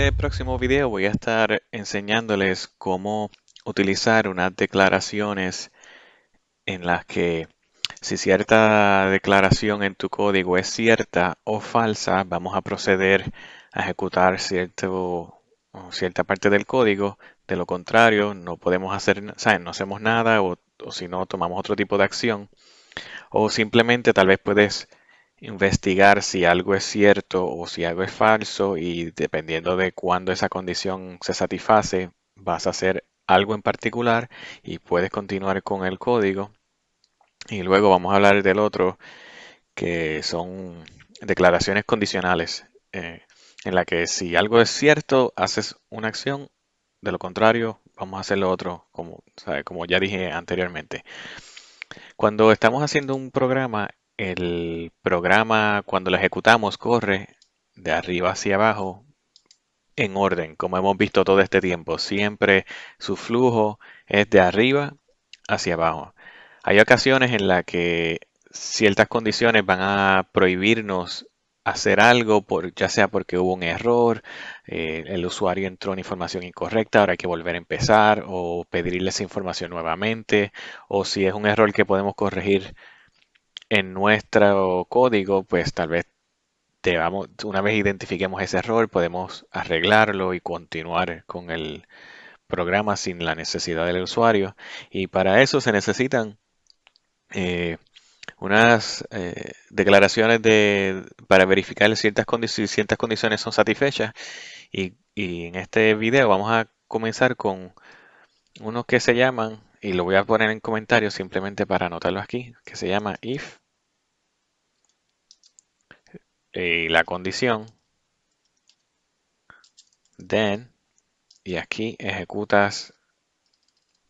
este próximo video voy a estar enseñándoles cómo utilizar unas declaraciones en las que si cierta declaración en tu código es cierta o falsa, vamos a proceder a ejecutar o cierta parte del código. De lo contrario, no podemos hacer, ¿sabes? No hacemos nada o si no, tomamos otro tipo de acción. O simplemente tal vez puedes investigar si algo es cierto o si algo es falso y dependiendo de cuándo esa condición se satisface, vas a hacer algo en particular y puedes continuar con el código. Y luego vamos a hablar del otro, que son declaraciones condicionales, en la que si algo es cierto, haces una acción, de lo contrario, vamos a hacer lo otro, como, ¿sabe? Como ya dije anteriormente. Cuando estamos haciendo un programa, el programa cuando lo ejecutamos corre de arriba hacia abajo en orden, como hemos visto todo este tiempo. Siempre su flujo es de arriba hacia abajo. Hay ocasiones en las que ciertas condiciones van a prohibirnos hacer algo, ya sea porque hubo un error, el usuario entró en información incorrecta, ahora hay que volver a empezar o pedirle esa información nuevamente, o si es un error que podemos corregir en nuestro código, pues tal vez una vez identifiquemos ese error, podemos arreglarlo y continuar con el programa sin la necesidad del usuario. Y para eso se necesitan eh, unas declaraciones para verificar si ciertas condiciones son satisfechas. Y en este video vamos a comenzar con unos que se llaman, y lo voy a poner en comentarios simplemente para anotarlo aquí, que se llama if, la condición, then, y aquí ejecutas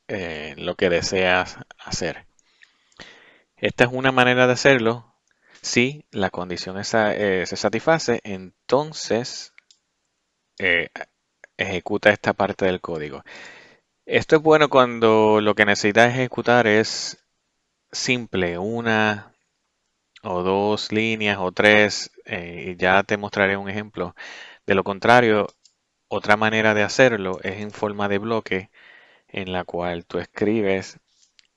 lo que deseas hacer. Esta es una manera de hacerlo. Si la condición se satisface, entonces eh, ejecuta esta parte del código. Esto es bueno cuando lo que necesitas ejecutar es simple, una o dos líneas o tres, y ya te mostraré un ejemplo. De lo contrario, otra manera de hacerlo es en forma de bloque en la cual tú escribes.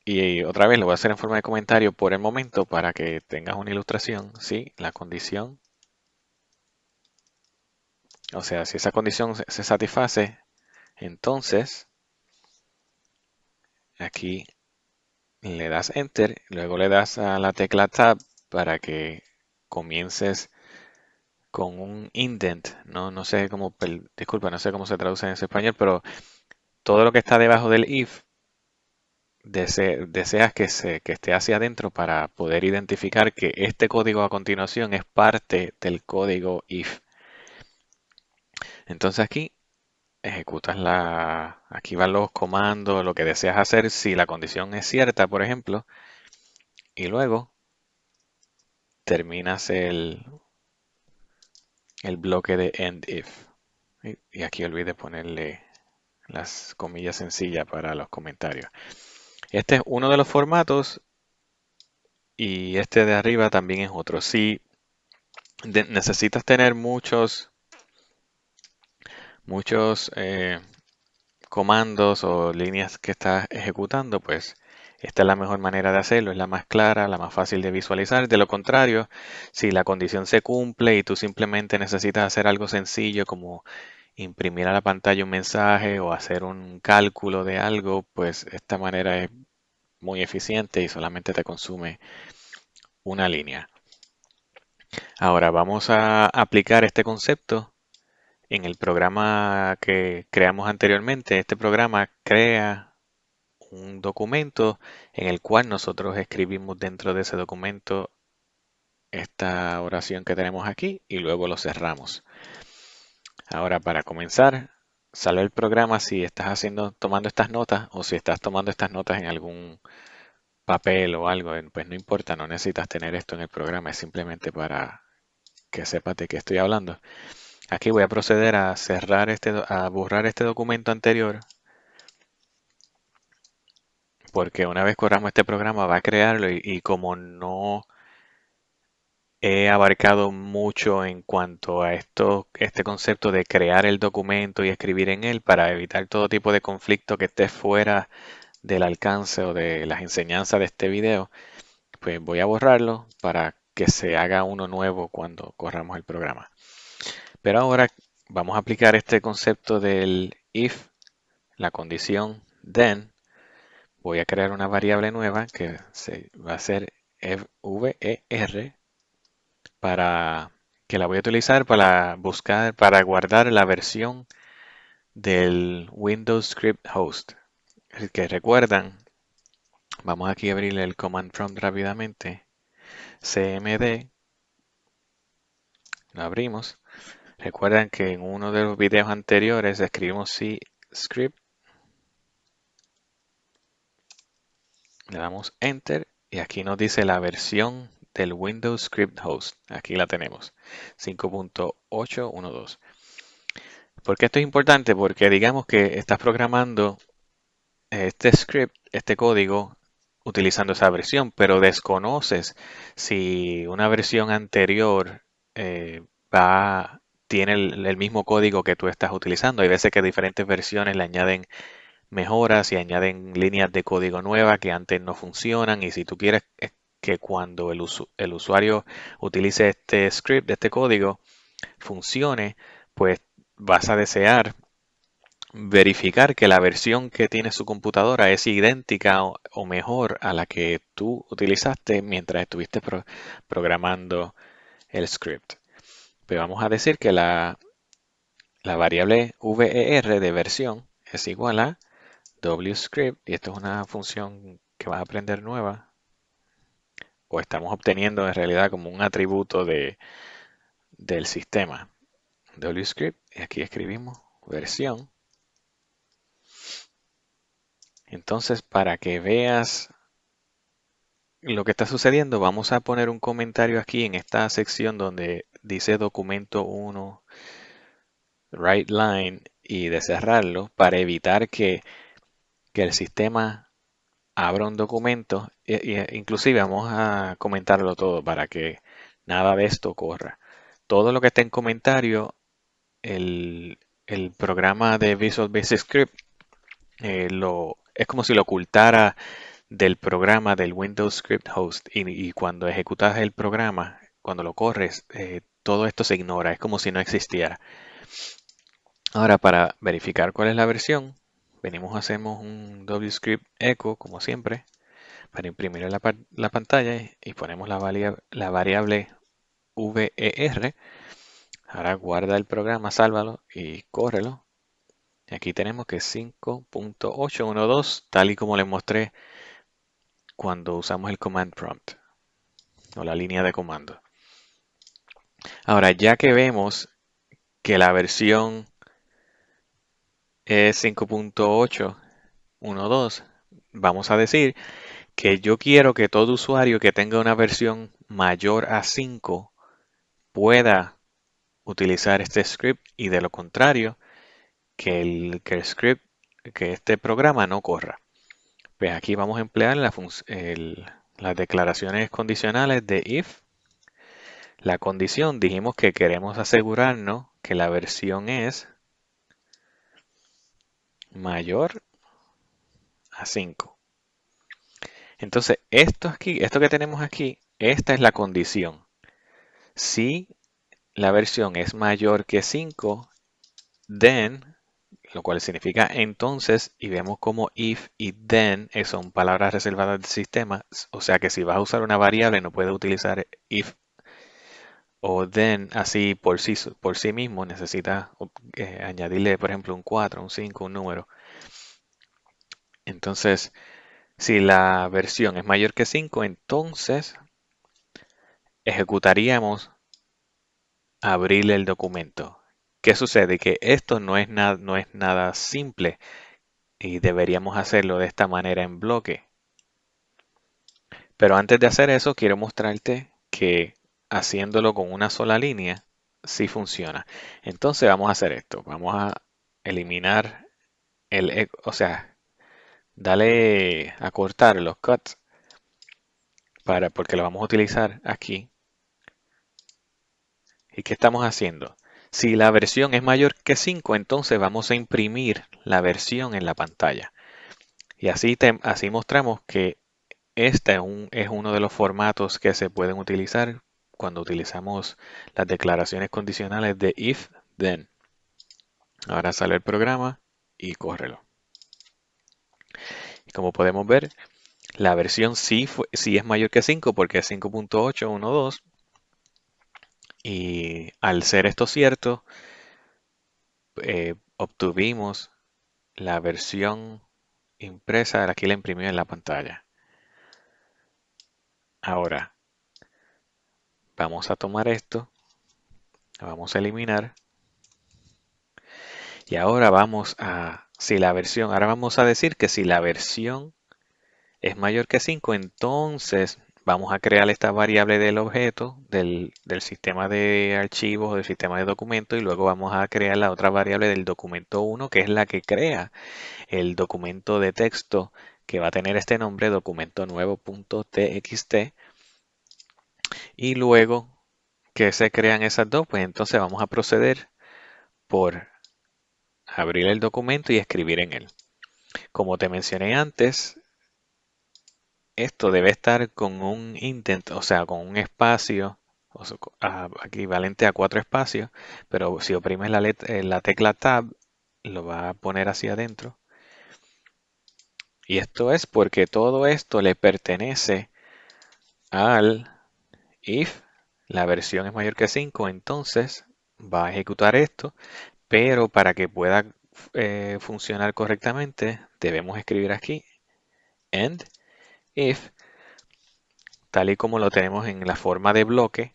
Y otra vez lo voy a hacer en forma de comentario por el momento para que tengas una ilustración. Sí, la condición. O sea, si esa condición se satisface, entonces aquí le das Enter, luego le das a la tecla Tab para que comiences con un indent. No sé cómo, disculpa, no sé cómo se traduce en español, pero todo lo que está debajo del if deseas que esté hacia adentro para poder identificar que este código a continuación es parte del código if. Entonces aquí aquí van los comandos, lo que deseas hacer si la condición es cierta, por ejemplo, y luego terminas el bloque de end if. Y aquí olvidé ponerle las comillas sencillas para los comentarios. Este es uno de los formatos y este de arriba también es otro. Si necesitas tener muchos comandos o líneas que estás ejecutando, pues esta es la mejor manera de hacerlo, es la más clara, la más fácil de visualizar. De lo contrario, si la condición se cumple y tú simplemente necesitas hacer algo sencillo como imprimir a la pantalla un mensaje o hacer un cálculo de algo, pues esta manera es muy eficiente y solamente te consume una línea. Ahora vamos a aplicar este concepto en el programa que creamos anteriormente. Este programa crea un documento en el cual nosotros escribimos dentro de ese documento esta oración que tenemos aquí y luego lo cerramos. Ahora para comenzar, sale el programa si estás tomando estas notas o si estás tomando estas notas en algún papel o algo, pues no importa, no necesitas tener esto en el programa, es simplemente para que sepas de qué estoy hablando. Aquí voy a proceder a a borrar este documento anterior, porque una vez corramos este programa va a crearlo y como he abarcado mucho en cuanto a este concepto de crear el documento y escribir en él para evitar todo tipo de conflicto que esté fuera del alcance o de las enseñanzas de este video. Pues voy a borrarlo para que se haga uno nuevo cuando corramos el programa. Pero ahora vamos a aplicar este concepto del if, la condición then. Voy a crear una variable nueva que va a ser ver para que la voy a utilizar para buscar, para guardar la versión del Windows Script Host. Que recuerdan, vamos aquí a abrir el command prompt rápidamente. cmd, lo abrimos. Recuerdan que en uno de los videos anteriores escribimos C script, le damos enter y aquí nos dice la versión del Windows Script Host. Aquí la tenemos, 5.812. ¿Por qué esto es importante? Porque digamos que estás programando este script, este código, utilizando esa versión, pero desconoces si una versión anterior eh, va, tiene el mismo código que tú estás utilizando. Hay veces que diferentes versiones le añaden mejoras y añaden líneas de código nuevas que antes no funcionan. Y si tú quieres que cuando el usuario utilice este script, este código, funcione, pues vas a desear verificar que la versión que tiene su computadora es idéntica o mejor a la que tú utilizaste mientras estuviste programando el script. Pero vamos a decir que la variable ver de versión es igual a wscript, y esto es una función que vas a aprender nueva, o estamos obteniendo en realidad como un atributo del sistema. Wscript, y aquí escribimos versión. Entonces, para que veas lo que está sucediendo, vamos a poner un comentario aquí en esta sección donde dice documento 1, write line, y de cerrarlo para evitar que el sistema abra un documento. Inclusive vamos a comentarlo todo para que nada de esto ocurra. Todo lo que está en comentario, el programa de Visual Basic Script es como si lo ocultara del programa del Windows Script Host, y cuando ejecutas el programa, cuando lo corres, todo esto se ignora, es como si no existiera. Ahora, para verificar cuál es la versión, venimos, hacemos un wscript echo como siempre para imprimir en la pantalla y ponemos la variable ver. Ahora guarda el programa, sálvalo y córrelo. Aquí tenemos que es 5.812, tal y como les mostré cuando usamos el command prompt o la línea de comando. Ahora, ya que vemos que la versión es 5.812, vamos a decir que yo quiero que todo usuario que tenga una versión mayor a 5 pueda utilizar este script, y de lo contrario, que el script, que este programa no corra. Pues aquí vamos a emplear las declaraciones condicionales de if. La condición, dijimos que queremos asegurarnos que la versión es mayor a 5. Entonces, esto que tenemos aquí, esta es la condición. Si la versión es mayor que 5, then, lo cual significa entonces, y vemos como if y then son palabras reservadas del sistema, o sea que si vas a usar una variable no puedes utilizar if o then así por sí mismo, necesitas añadirle, por ejemplo, un 4, un 5, un número. Entonces, si la versión es mayor que 5, entonces ejecutaríamos abrir el documento. ¿Qué sucede? Que esto no es nada simple y deberíamos hacerlo de esta manera en bloque. Pero antes de hacer eso, quiero mostrarte que haciéndolo con una sola línea, sí funciona. Entonces vamos a hacer esto. Vamos a eliminar o sea, dale a cortar los cuts porque lo vamos a utilizar aquí. ¿Y qué estamos haciendo? Si la versión es mayor que 5, entonces vamos a imprimir la versión en la pantalla. Y así mostramos que este es uno de los formatos que se pueden utilizar cuando utilizamos las declaraciones condicionales de if, then. Ahora sale el programa y córrelo. Y como podemos ver, la versión sí es mayor que 5 porque es 5.812. Y al ser esto cierto, obtuvimos la versión impresa. Aquí la imprimí en la pantalla. Ahora, vamos a tomar esto, lo vamos a eliminar. Y ahora ahora vamos a decir que si la versión es mayor que 5, entonces vamos a crear esta variable del objeto del sistema de archivos o del sistema de documentos y luego vamos a crear la otra variable del documento 1, que es la que crea el documento de texto que va a tener este nombre, documento nuevo.txt. Y luego que se crean esas dos, pues entonces vamos a proceder por abrir el documento y escribir en él. Como te mencioné antes, esto debe estar con un indent, o sea, con un espacio equivalente a 4 espacios, pero si oprimes la tecla Tab, lo va a poner hacia adentro. Y esto es porque todo esto le pertenece al if la versión es mayor que 5, entonces va a ejecutar esto, pero para que pueda funcionar correctamente, debemos escribir aquí end if, tal y como lo tenemos en la forma de bloque,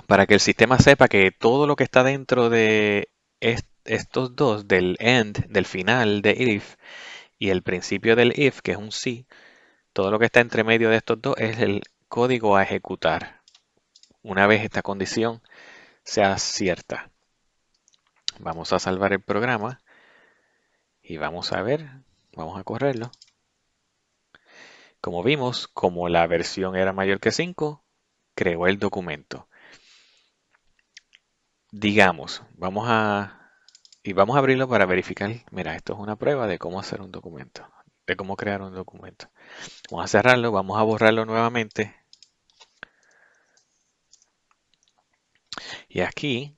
para que el sistema sepa que todo lo que está dentro de estos dos, del end, del final de if, y el principio del if, que es un sí, todo lo que está entre medio de estos dos es el código a ejecutar una vez esta condición sea cierta. Vamos a salvar el programa y vamos a correrlo. Como vimos, como la versión era mayor que 5, creó el documento. Digamos, vamos a abrirlo para verificar. Mira, esto es una prueba de cómo hacer un documento, de cómo crear un documento. Vamos a cerrarlo, vamos a borrarlo nuevamente. Y aquí,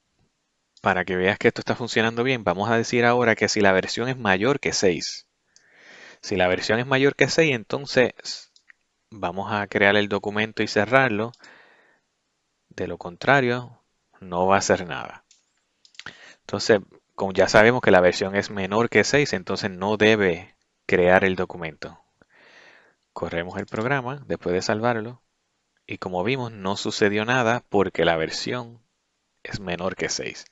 para que veas que esto está funcionando bien, vamos a decir ahora que si la versión es mayor que 6. Si la versión es mayor que 6, entonces vamos a crear el documento y cerrarlo. De lo contrario, no va a hacer nada. Entonces, como ya sabemos que la versión es menor que 6, entonces no debe crear el documento. Corremos el programa después de salvarlo y como vimos no sucedió nada porque la versión es menor que 6.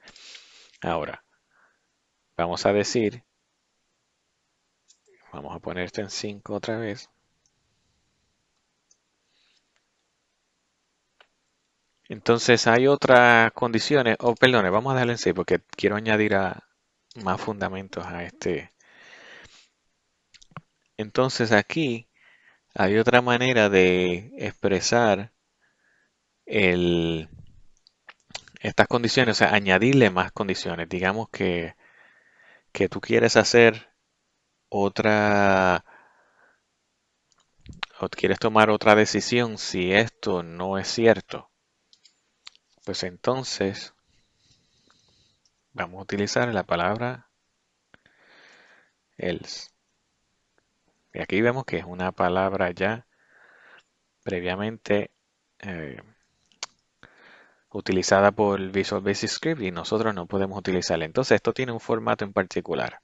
Ahora, vamos a decir, vamos a poner esto en 5 otra vez. Entonces hay otras condiciones, perdón, vamos a dejarlo en 6 porque quiero añadir más fundamentos a este. Entonces aquí hay otra manera de expresar el, estas condiciones, o sea, añadirle más condiciones. Digamos que tú quieres hacer otra, o quieres tomar otra decisión si esto no es cierto. Pues entonces vamos a utilizar la palabra else. Y aquí vemos que es una palabra ya previamente eh, utilizada por Visual Basic Script y nosotros no podemos utilizarla. Entonces esto tiene un formato en particular,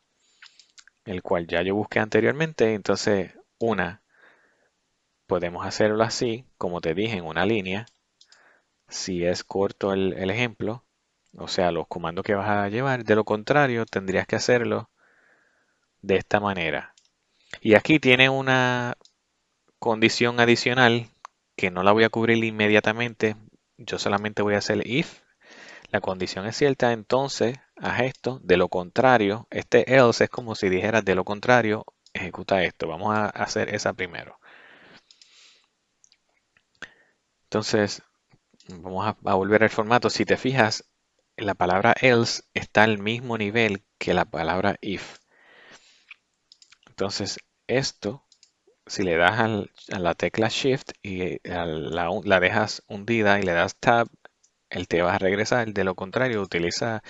el cual ya yo busqué anteriormente. Entonces podemos hacerlo así, como te dije, en una línea. Si es corto el ejemplo, o sea, los comandos que vas a llevar. De lo contrario, tendrías que hacerlo de esta manera. Y aquí tiene una condición adicional que no la voy a cubrir inmediatamente. Yo solamente voy a hacer if la condición es cierta, entonces haz esto. De lo contrario, este else es como si dijeras de lo contrario, ejecuta esto. Vamos a hacer esa primero. Entonces, Vamos a volver al formato. Si te fijas, la palabra else está al mismo nivel que la palabra if. Entonces, esto, si le das a la tecla Shift y la dejas hundida y le das Tab, él te va a regresar. De lo contrario, utiliza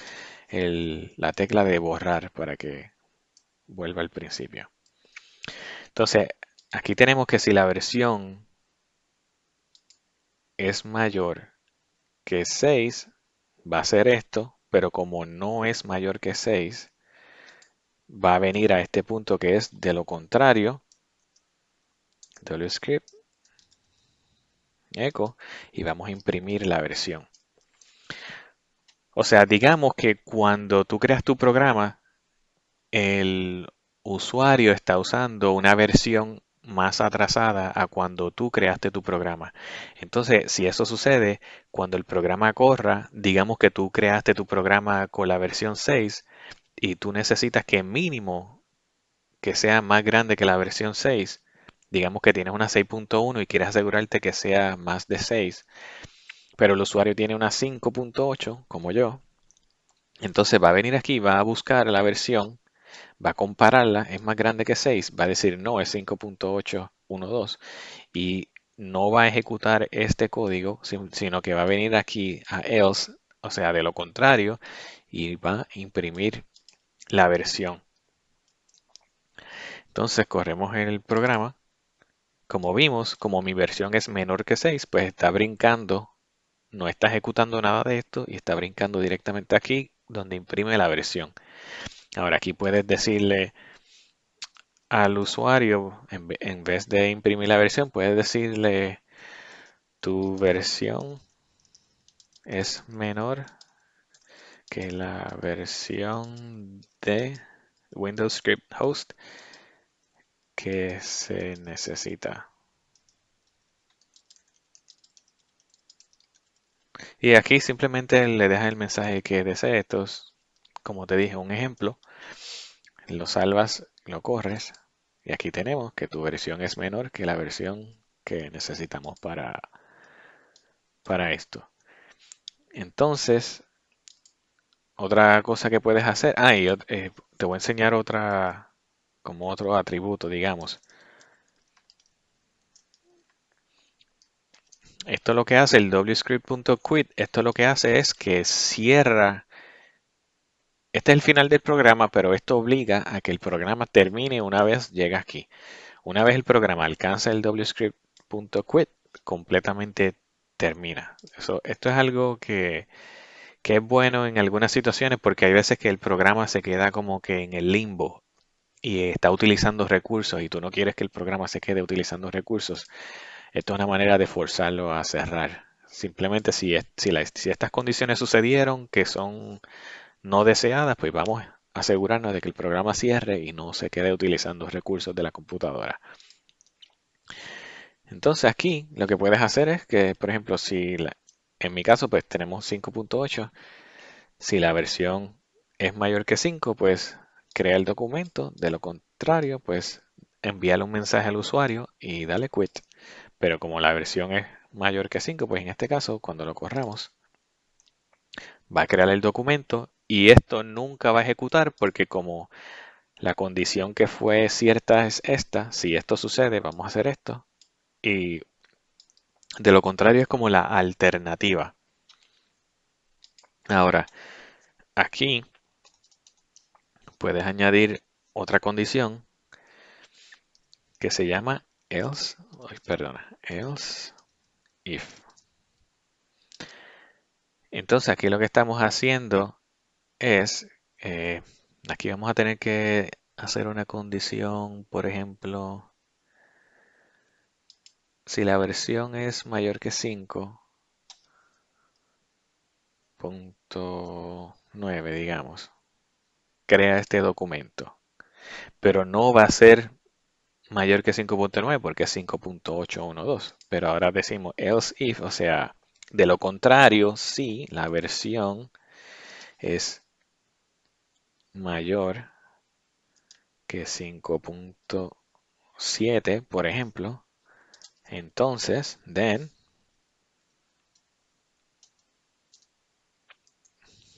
la tecla de borrar para que vuelva al principio. Entonces, aquí tenemos que si la versión es mayor que 6 va a ser esto, pero como no es mayor que 6 va a venir a este punto que es de lo contrario, wscript echo, y vamos a imprimir la versión. O sea, digamos que cuando tú creas tu programa, el usuario está usando una versión más atrasada a cuando tú creaste tu programa. Entonces, si eso sucede, cuando el programa corra, digamos que tú creaste tu programa con la versión 6 y tú necesitas que mínimo que sea más grande que la versión 6, digamos que tienes una 6.1 y quieres asegurarte que sea más de 6, pero el usuario tiene una 5.8, como yo, entonces va a venir aquí, va a buscar la versión, va a compararla, es más grande que 6, va a decir no, es 5.812 y no va a ejecutar este código, sino que va a venir aquí a else, o sea, de lo contrario, y va a imprimir la versión. Entonces corremos el programa. Como vimos, como mi versión es menor que 6, pues está brincando, no está ejecutando nada de esto y está brincando directamente aquí donde imprime la versión. Ahora aquí puedes decirle al usuario, en vez de imprimir la versión, puedes decirle tu versión es menor que la versión de Windows Script Host que se necesita. Y aquí simplemente le dejas el mensaje que desea. Esto es, como te dije, un ejemplo. Lo salvas, lo corres. Y aquí tenemos que tu versión es menor que la versión que necesitamos para esto. Entonces, otra cosa que puedes hacer. Te voy a enseñar como otro atributo, digamos. Esto lo que hace el wscript.quit, esto lo que hace es que cierra. Este es el final del programa, pero esto obliga a que el programa termine una vez llega aquí. Una vez el programa alcanza el wscript.quit, completamente termina. Esto es algo que es bueno en algunas situaciones porque hay veces que el programa se queda como que en el limbo y está utilizando recursos y tú no quieres que el programa se quede utilizando recursos. Esto es una manera de forzarlo a cerrar. Simplemente si estas condiciones sucedieron que son no deseadas, pues vamos a asegurarnos de que el programa cierre y no se quede utilizando recursos de la computadora. Entonces aquí lo que puedes hacer es que, por ejemplo, en mi caso pues tenemos 5.8, si la versión es mayor que 5, pues crea el documento, de lo contrario, pues envíale un mensaje al usuario y dale quit. Pero como la versión es mayor que 5, pues en este caso, cuando lo corramos, va a crear el documento y esto nunca va a ejecutar porque como la condición que fue cierta es esta, si esto sucede, vamos a hacer esto. Y de lo contrario es como la alternativa. Ahora, aquí puedes añadir otra condición que se llama else if. Entonces aquí lo que estamos haciendo es, eh, aquí vamos a tener que hacer una condición, por ejemplo, si la versión es mayor que 5.9, digamos, crea este documento, pero no va a ser mayor que 5.9 porque es 5.812. Pero ahora decimos else if, o sea, de lo contrario, si la versión es mayor que 5.7, por ejemplo, entonces, then,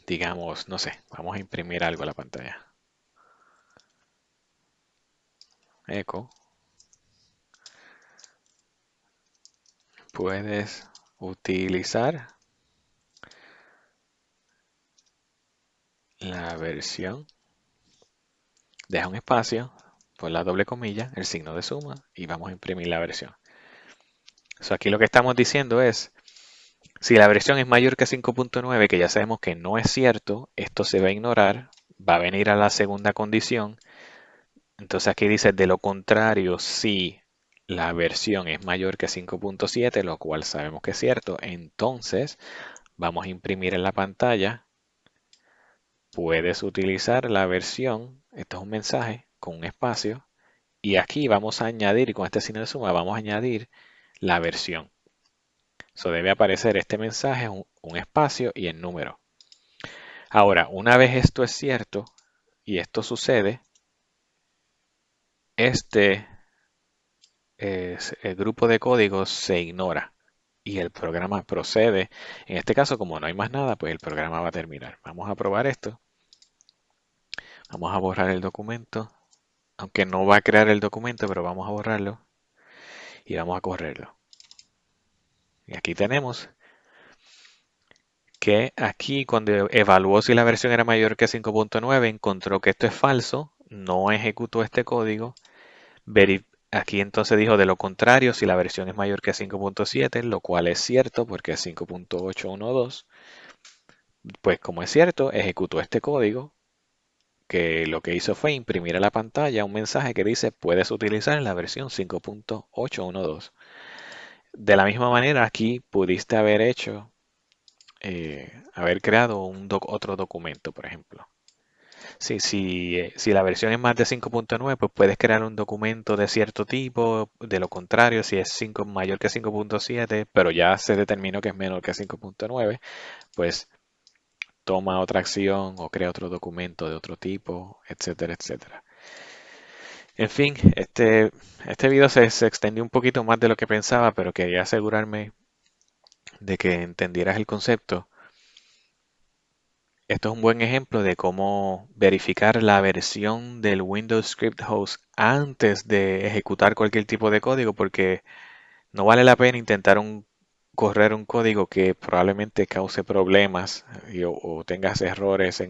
digamos, no sé, vamos a imprimir algo a la pantalla. Echo, puedes utilizar la versión, deja un espacio, pon la doble comilla, el signo de suma y vamos a imprimir la versión. Aquí lo que estamos diciendo es, si la versión es mayor que 5.9, que ya sabemos que no es cierto, esto se va a ignorar, va a venir a la segunda condición. Entonces aquí dice, de lo contrario, si la versión es mayor que 5.7, lo cual sabemos que es cierto, entonces vamos a imprimir en la pantalla, puedes utilizar la versión, esto es un mensaje con un espacio, y aquí vamos a añadir, con este signo de suma, vamos a añadir la versión. Debe aparecer este mensaje, un espacio y el número. Ahora, una vez esto es cierto y esto sucede, este el grupo de códigos se ignora y el programa procede. En este caso, como no hay más nada, pues el programa va a terminar. Vamos a probar esto. Vamos a borrar el documento, aunque no va a crear el documento, pero vamos a borrarlo y vamos a correrlo. Y aquí tenemos que aquí cuando evaluó si la versión era mayor que 5.9, encontró que esto es falso, no ejecutó este código. Aquí entonces dijo de lo contrario, si la versión es mayor que 5.7, lo cual es cierto porque es 5.812, pues como es cierto, ejecutó este código que lo que hizo fue imprimir a la pantalla un mensaje que dice puedes utilizar la versión 5.812. De la misma manera, aquí pudiste haber hecho, haber creado otro documento, por ejemplo. Si la versión es más de 5.9, pues puedes crear un documento de cierto tipo. De lo contrario, si es mayor que 5.7, pero ya se determinó que es menor que 5.9, pues toma otra acción o crea otro documento de otro tipo, etcétera, etcétera. En fin, este video se extendió un poquito más de lo que pensaba, pero quería asegurarme de que entendieras el concepto. Esto es un buen ejemplo de cómo verificar la versión del Windows Script Host antes de ejecutar cualquier tipo de código, porque no vale la pena intentar correr un código que probablemente cause problemas o tengas errores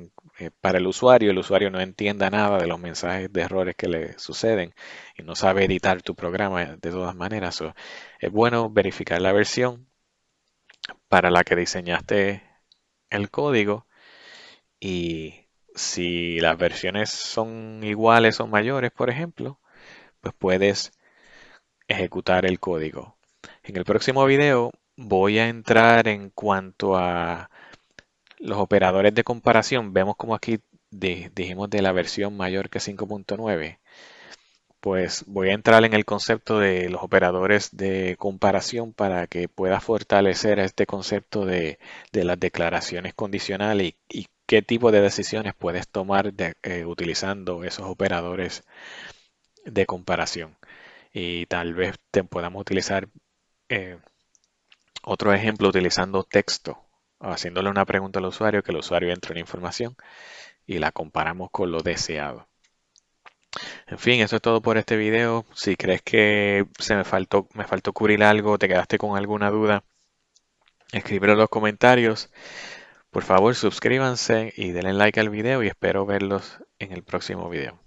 para el usuario no entienda nada de los mensajes de errores que le suceden y no sabe editar tu programa de todas maneras. Es bueno verificar la versión para la que diseñaste el código. Y si las versiones son iguales o mayores, por ejemplo, pues puedes ejecutar el código. En el próximo video voy a entrar en cuanto a los operadores de comparación. Vemos como aquí dijimos de la versión mayor que 5.9. Pues voy a entrar en el concepto de los operadores de comparación para que pueda fortalecer este concepto de las declaraciones condicionales y qué tipo de decisiones puedes tomar utilizando esos operadores de comparación. Y tal vez podamos utilizar eh, otro ejemplo utilizando texto, haciéndole una pregunta al usuario, que el usuario entre una información y la comparamos con lo deseado. En fin, eso es todo por este video. Si crees que me faltó cubrir algo, te quedaste con alguna duda, escríbelo en los comentarios. Por favor, suscríbanse y denle like al video y espero verlos en el próximo video.